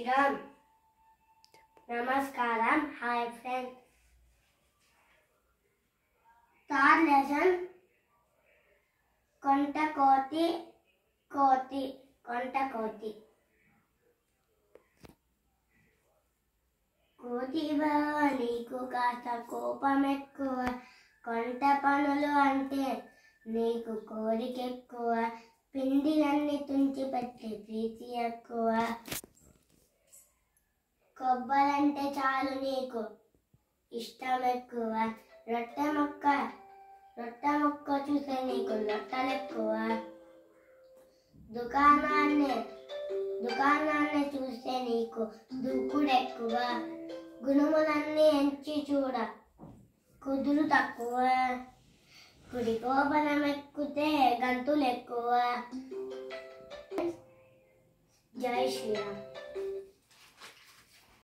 శ్రీరామ్. నమస్కారం. Hi friends. Third lesson కొంట కోతి కోతి కొంట కోతి. కోతి బావ నీకు కాస్త కోపం ఎక్కువ, కొంట పనులు అంటే నీకు కోరికెక్కువ, పిండిలన్నీ తుంచి పెట్టి ప్రీతి ఎక్కువ, కొబ్బలంటే చాలు నీకు ఇష్టం ఎక్కువ, రొట్టె ముక్క చూసే నీకు లొట్టలెక్కువ, దుకాణాన్ని చూస్తే నీకు దూకుడెక్కువ, గుణములన్నీ ఎంచి చూడ కుదురు తక్కువ, కుడి కోపనం ఎక్కుతే గంతులు ఎక్కువ. జై శ్రీరామ్.